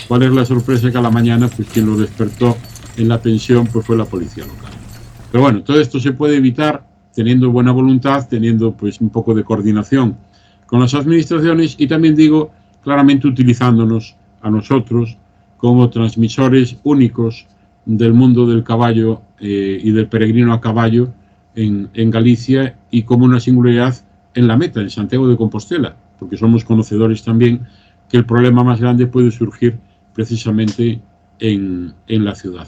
¿Cuál es la sorpresa? Que a la mañana pues quien lo despertó en la pensión pues fue la policía local. Pero bueno, todo esto se puede evitar teniendo buena voluntad, teniendo pues un poco de coordinación con las administraciones y también digo claramente utilizándonos a nosotros como transmisores únicos del mundo del caballo y del peregrino a caballo en Galicia y como una singularidad en la meta, en Santiago de Compostela, porque somos conocedores también que el problema más grande puede surgir precisamente en la ciudad.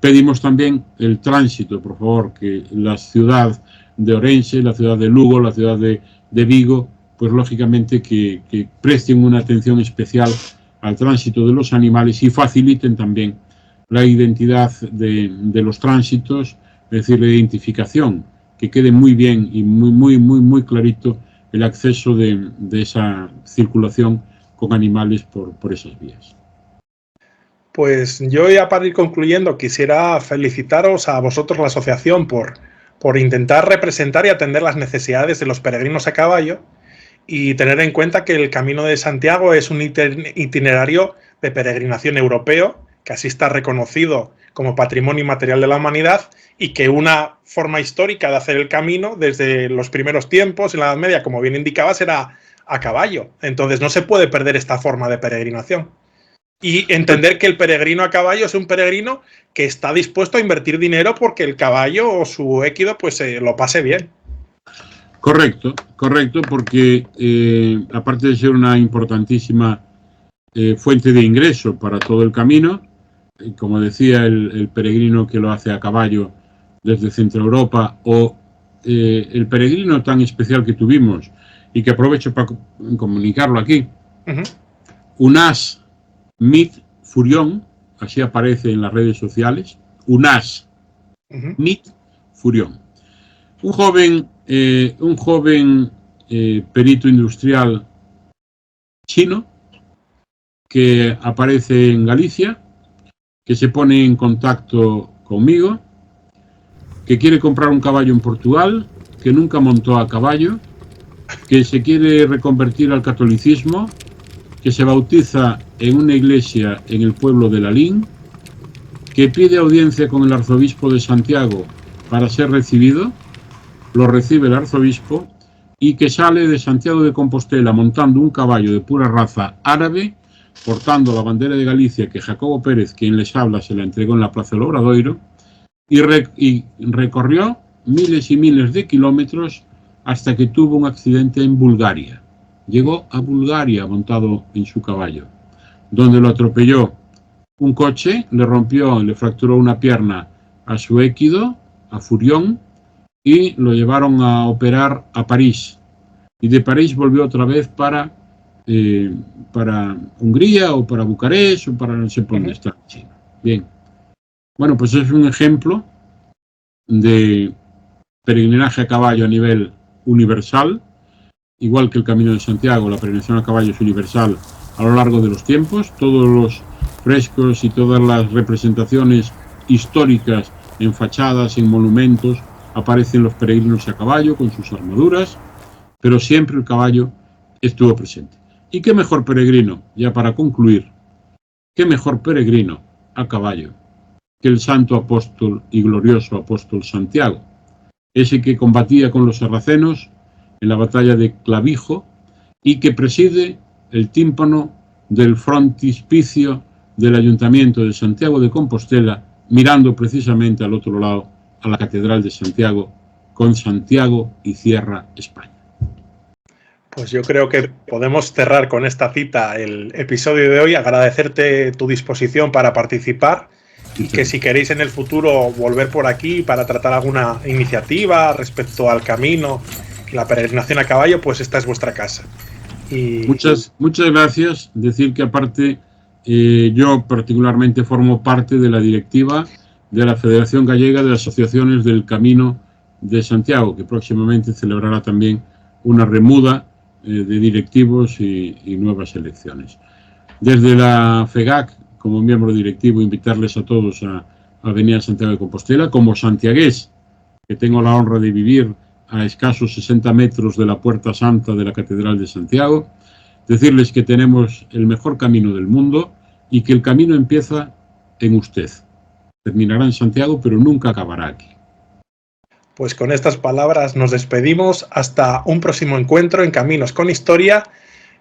Pedimos también el tránsito, por favor, que la ciudad de Orense, la ciudad de Lugo, la ciudad de Vigo, pues lógicamente que presten una atención especial al tránsito de los animales y faciliten también la identidad de los tránsitos, es decir, la identificación, que quede muy bien y muy clarito el acceso de esa circulación con animales por esas vías. Pues yo ya para ir concluyendo quisiera felicitaros a vosotros, la asociación, por intentar representar y atender las necesidades de los peregrinos a caballo y tener en cuenta que el Camino de Santiago es un itinerario de peregrinación europeo, que así está reconocido como Patrimonio Inmaterial de la Humanidad y que una forma histórica de hacer el camino desde los primeros tiempos, en la Edad Media, como bien indicabas, era a caballo. Entonces no se puede perder esta forma de peregrinación. Y entender que el peregrino a caballo es un peregrino que está dispuesto a invertir dinero porque el caballo o su équido pues lo pase bien. Correcto, porque aparte de ser una importantísima fuente de ingreso para todo el camino, como decía, el peregrino que lo hace a caballo desde Centro Europa o el peregrino tan especial que tuvimos y que aprovecho para comunicarlo aquí, Unas Mit Furión, así aparece en las redes sociales, Unas Mit Furión. Un joven perito industrial chino que aparece en Galicia, que se pone en contacto conmigo, que quiere comprar un caballo en Portugal que nunca montó a caballo, que se quiere reconvertir al catolicismo, que se bautiza en una iglesia en el pueblo de Lalín, que pide audiencia con el arzobispo de Santiago para ser recibido, lo recibe el arzobispo, y que sale de Santiago de Compostela montando un caballo de pura raza árabe, portando la bandera de Galicia que Jacobo Pérez, quien les habla, se la entregó en la Plaza del Obradoiro, y recorrió miles y miles de kilómetros hasta que tuvo un accidente en Bulgaria. Llegó a Bulgaria montado en su caballo, donde lo atropelló un coche, le rompió, le fracturó una pierna a su équido, a Furión, y lo llevaron a operar a París. Y de París volvió otra vez para Hungría o para Bucarest o para no sé por dónde está China. Bien. Bueno, pues es un ejemplo de peregrinaje a caballo a nivel universal, igual que el Camino de Santiago. La peregrinación a caballo es universal a lo largo de los tiempos. Todos los frescos y todas las representaciones históricas en fachadas, en monumentos, aparecen los peregrinos a caballo con sus armaduras, pero siempre el caballo estuvo presente. ¿Y qué mejor peregrino, ya para concluir, qué mejor peregrino a caballo que el santo apóstol y glorioso apóstol Santiago, ese que combatía con los sarracenos en la batalla de Clavijo y que preside el tímpano del frontispicio del Ayuntamiento de Santiago de Compostela, mirando precisamente al otro lado a la Catedral de Santiago, con Santiago y cierra España. Pues yo creo que podemos cerrar con esta cita el episodio de hoy, agradecerte tu disposición para participar y que si queréis en el futuro volver por aquí para tratar alguna iniciativa respecto al camino y la peregrinación a caballo, pues esta es vuestra casa. Y muchas gracias. Decir que aparte yo particularmente formo parte de la directiva de la Federación Gallega de Asociaciones del Camino de Santiago, que próximamente celebrará también una remuda de directivos y nuevas elecciones. Desde la FEGAC, como miembro directivo, invitarles a todos a venir a Santiago de Compostela, como santiagués, que tengo la honra de vivir a escasos 60 metros de la Puerta Santa de la Catedral de Santiago, decirles que tenemos el mejor camino del mundo y que el camino empieza en usted. Terminará en Santiago, pero nunca acabará aquí. Pues con estas palabras nos despedimos hasta un próximo encuentro en Caminos con Historia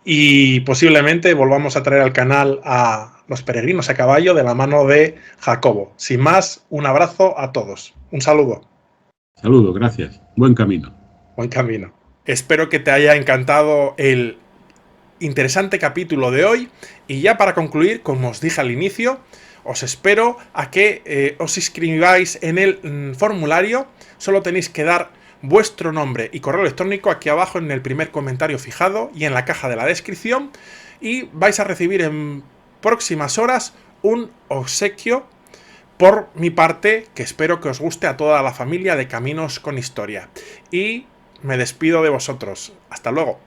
y posiblemente volvamos a traer al canal a los peregrinos a caballo de la mano de Jacobo. Sin más, un abrazo a todos. Un saludo. Saludo, gracias. Buen camino. Buen camino. Espero que te haya encantado el interesante capítulo de hoy y ya para concluir, como os dije al inicio, os espero a que os inscribáis en el formulario. Solo tenéis que dar vuestro nombre y correo electrónico aquí abajo en el primer comentario fijado y en la caja de la descripción y vais a recibir en próximas horas un obsequio por mi parte que espero que os guste a toda la familia de Caminos con Historia. Y me despido de vosotros. Hasta luego.